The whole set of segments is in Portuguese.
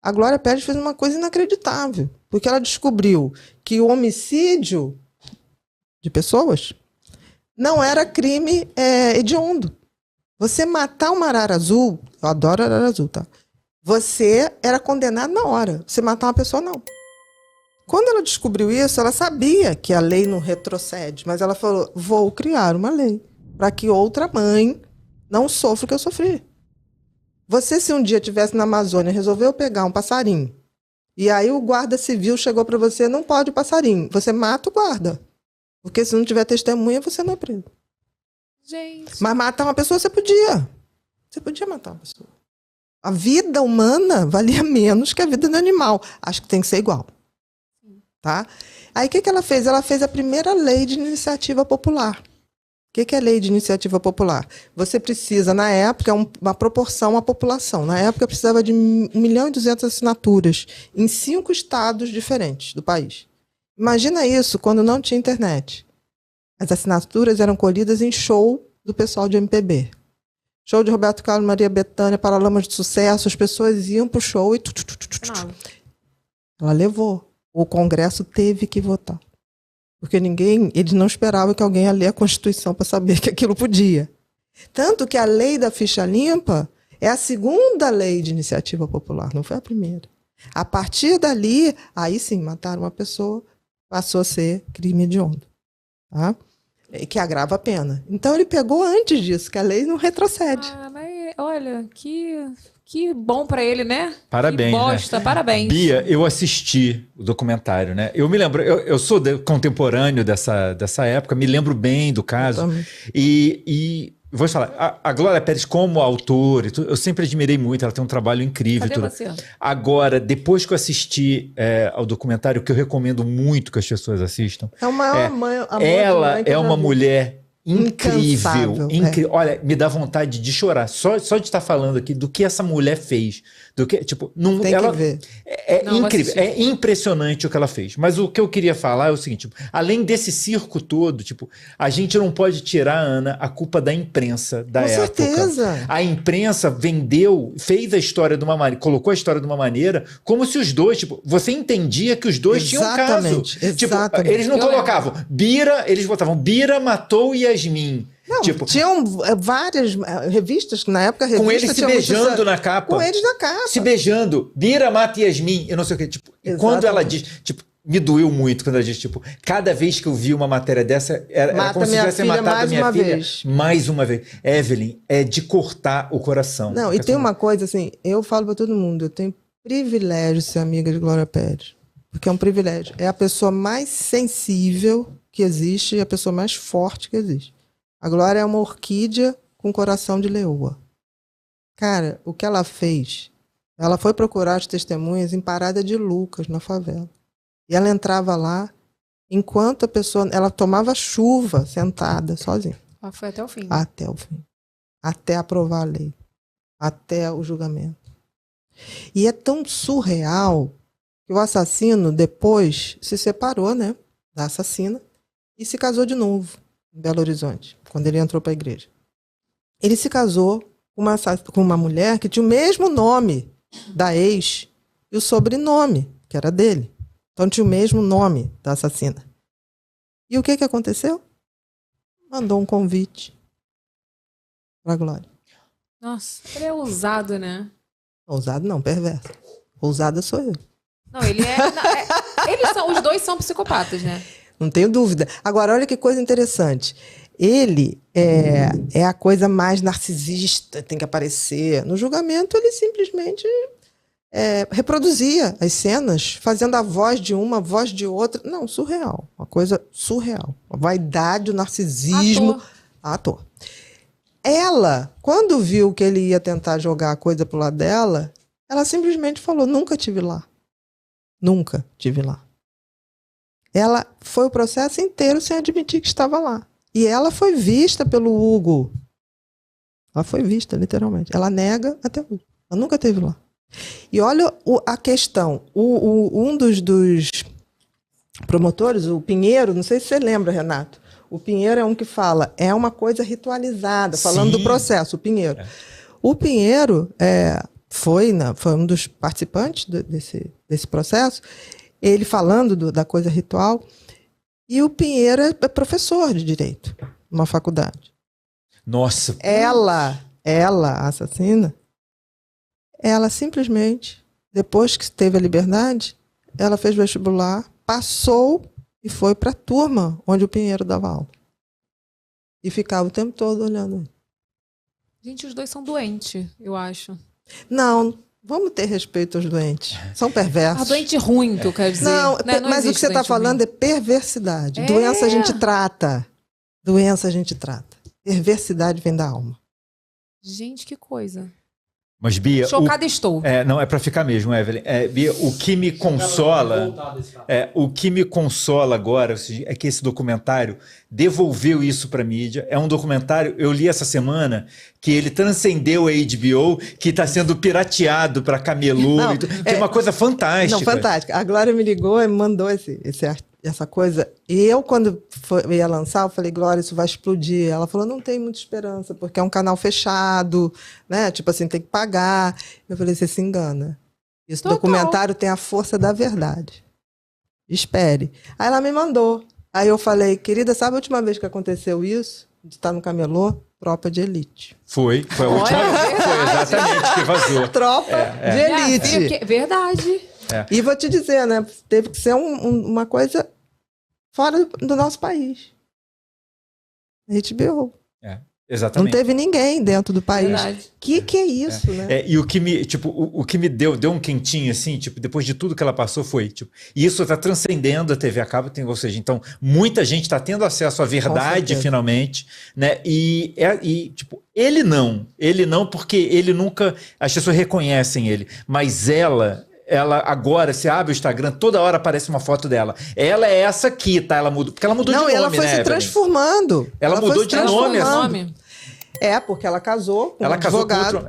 A Glória Pérez fez uma coisa inacreditável, porque ela descobriu que o homicídio de pessoas não era crime hediondo. Você matar uma arara azul, eu adoro arara azul, tá? Você era condenado na hora. Você matar uma pessoa, não. Quando ela descobriu isso, ela sabia que a lei não retrocede, mas ela falou, vou criar uma lei para que outra mãe não sofra o que eu sofri. Você, se um dia estivesse na Amazônia, resolveu pegar um passarinho, e aí o guarda civil chegou para você, não pode o passarinho, você mata o guarda. Porque se não tiver testemunha, você não é preso. Gente. Mas matar uma pessoa, você podia. Você podia matar uma pessoa. A vida humana valia menos que a vida do animal. Acho que tem que ser igual. Tá? Aí o que ela fez? Ela fez a primeira lei de iniciativa popular. O que é lei de iniciativa popular? Você precisa, na época, uma proporção à população. Na época, precisava de 1.200.000 assinaturas em 5 estados diferentes do país. Imagina isso quando não tinha internet. As assinaturas eram colhidas em show do pessoal de MPB. Show de Roberto Carlos, Maria Bethânia, Paralamas de Sucesso, as pessoas iam pro show e... Ela levou. O Congresso teve que votar. Porque eles não esperavam que alguém ia ler a Constituição para saber que aquilo podia. Tanto que a lei da ficha limpa é a segunda lei de iniciativa popular, não foi a primeira. A partir dali, aí sim, mataram uma pessoa, passou a ser crime hediondo. Tá? Que agrava a pena. Então ele pegou antes disso, que a lei não retrocede. Mas olha, que bom pra ele, né? Parabéns, que bosta, né? Parabéns. Bia, eu assisti o documentário, né? Eu me lembro, eu sou contemporâneo dessa época, me lembro bem do caso. E vou te falar, a Glória Pérez como autor, eu sempre admirei muito, ela tem um trabalho incrível. Cadê você? Agora, depois que eu assisti ao documentário, que eu recomendo muito que as pessoas assistam. É o maior amor ela é uma mulher incrível. Olha, me dá vontade de chorar. Só de estar falando aqui do que essa mulher fez. Do que, tipo, Tem que ver. É incrível. É impressionante o que ela fez. Mas o que eu queria falar é o seguinte: tipo, além desse circo todo, tipo, a gente não pode tirar, Ana, a culpa da imprensa da época. Com certeza. A imprensa fez a história de uma maneira, colocou a história de uma maneira como se os dois, tipo, você entendia que os dois tinham um caso. Tipo, eles não colocavam Bira, eles botavam Bira matou Yasmin. Não, tipo, tinham várias revistas, na época com eles se beijando na capa. Com eles na capa. Se beijando. Bira mata Yasmin. Eu não sei o que. Tipo, quando ela diz... Tipo, me doeu muito quando ela diz, tipo, cada vez que eu vi uma matéria dessa, era como se tivesse matado minha filha mais uma vez. Evelyn, é de cortar o coração. Não, e tem uma coisa assim, eu falo pra todo mundo, eu tenho privilégio de ser amiga de Glória Pérez. Porque é um privilégio. É a pessoa mais sensível que existe e a pessoa mais forte que existe. A Glória é uma orquídea com coração de leoa. Cara, o que ela fez? Ela foi procurar as testemunhas em Parada de Lucas, na favela. E ela entrava lá, enquanto a pessoa... Ela tomava chuva, sentada, sozinha. Ela foi até o fim. Até o fim. Até aprovar a lei. Até o julgamento. E é tão surreal que o assassino, depois, se separou, né, da assassina e se casou de novo. Em Belo Horizonte, quando ele entrou para a igreja. Ele se casou com uma mulher que tinha o mesmo nome da ex e o sobrenome, que era dele. Então tinha o mesmo nome da assassina. E o que aconteceu? Mandou um convite para a Glória. Nossa, ele é ousado, né? Ousado não, perverso. Ousada sou eu. Não, ele os dois são psicopatas, né? Não tenho dúvida. Agora, olha que coisa interessante. Ele é a coisa mais narcisista, tem que aparecer. No julgamento, ele simplesmente reproduzia as cenas, fazendo a voz de uma, a voz de outra. Não, surreal. Uma coisa surreal. A vaidade, o narcisismo. Ator. Ela, quando viu que ele ia tentar jogar a coisa pro lado dela, ela simplesmente falou, nunca tive lá. Nunca tive lá. Ela foi o processo inteiro sem admitir que estava lá. E ela foi vista pelo Hugo. Ela foi vista, literalmente. Ela nega até hoje. Ela nunca esteve lá. E olha a questão. Um dos promotores, o Pinheiro, não sei se você lembra, Renato. O Pinheiro é um que fala, é uma coisa ritualizada, falando do processo, o Pinheiro. O Pinheiro, foi um dos participantes desse processo, ele falando da coisa ritual, e o Pinheiro é professor de direito numa faculdade. Nossa. Ela, a assassina, ela simplesmente, depois que teve a liberdade, ela fez vestibular, passou e foi para a turma onde o Pinheiro dava aula. E ficava o tempo todo olhando. Gente, os dois são doentes, eu acho. Não, vamos ter respeito aos doentes. São perversos. Doente ruim, que eu quero dizer. Não, Né? mas o que você está falando é perversidade. Doença a gente trata. Doença a gente trata. Perversidade vem da alma. Gente, que coisa. Mas, Bia... Chocada estou. Não, é para ficar mesmo, Evelyn. Bia, o que me consola... o que me consola agora é que esse documentário devolveu isso para a mídia. É um documentário, eu li essa semana, que ele transcendeu a HBO, que está sendo pirateado para camelô. Não, é uma coisa fantástica. Não, fantástica. A Glória me ligou e me mandou essa coisa. E eu, quando ia lançar, eu falei, Glória, isso vai explodir. Ela falou, não tem muita esperança, porque é um canal fechado, né? Tipo assim, tem que pagar. Eu falei, você se engana. Esse documentário tem a força da verdade. Espere. Aí ela me mandou. Aí eu falei, querida, sabe a última vez que aconteceu isso? De estar no camelô? Tropa de elite. Foi a última vez. Foi exatamente que vazou. Tropa de elite. Verdade. E vou te dizer, né? Teve que ser uma coisa fora do nosso país. HBO. Exatamente. Não teve ninguém dentro do país. Verdade. Que é isso, né? E o que me deu um quentinho, assim, tipo, depois de tudo que ela passou foi, tipo, e isso está transcendendo a TV a cabo, ou seja, então, muita gente está tendo acesso à verdade, finalmente, né? Tipo, ele não, porque ele nunca, as pessoas reconhecem ele, mas ela agora, você abre o Instagram, toda hora aparece uma foto dela. Ela é essa aqui, tá? Ela mudou, porque ela mudou de nome, ela foi se transformando. Ela mudou de nome, assim. Porque ela casou com um advogado.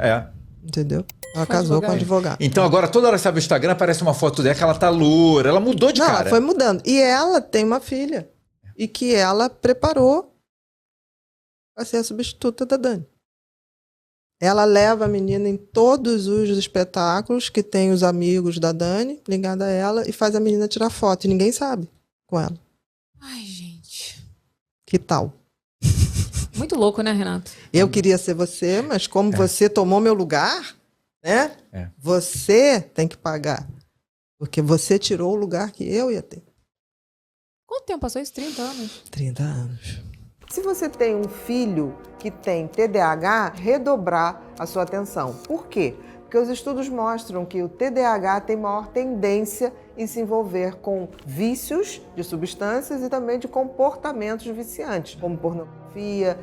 Entendeu? Ela casou com um advogado. Então agora toda hora que você abre o Instagram, aparece uma foto dela que ela tá loura. Ela mudou de cara. Ela foi mudando. E ela tem uma filha. E que ela preparou para ser a substituta da Dani. Ela leva a menina em todos os espetáculos que tem os amigos da Dani ligados a ela e faz a menina tirar foto. E ninguém sabe com ela. Ai, gente. Que tal? Muito louco, né, Renato? Eu queria ser você, mas como você tomou meu lugar, né? Você tem que pagar. Porque você tirou o lugar que eu ia ter. Quanto tempo passou isso? 30 anos? 30 anos. Se você tem um filho que tem TDAH, redobrar a sua atenção. Por quê? Porque os estudos mostram que o TDAH tem maior tendência em se envolver com vícios de substâncias e também de comportamentos viciantes, como pornografia,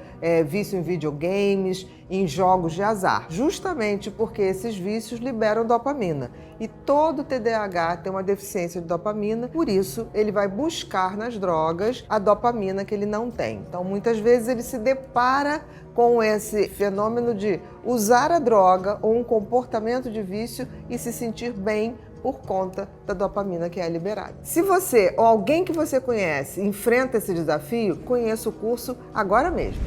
vício em videogames, em jogos de azar. Justamente porque esses vícios liberam dopamina. E todo TDAH tem uma deficiência de dopamina, por isso ele vai buscar nas drogas a dopamina que ele não tem. Então, muitas vezes ele se depara com esse fenômeno de usar a droga ou um comportamento de vício e se sentir bem por conta da dopamina que é liberada. Se você ou alguém que você conhece enfrenta esse desafio, conheça o curso agora mesmo.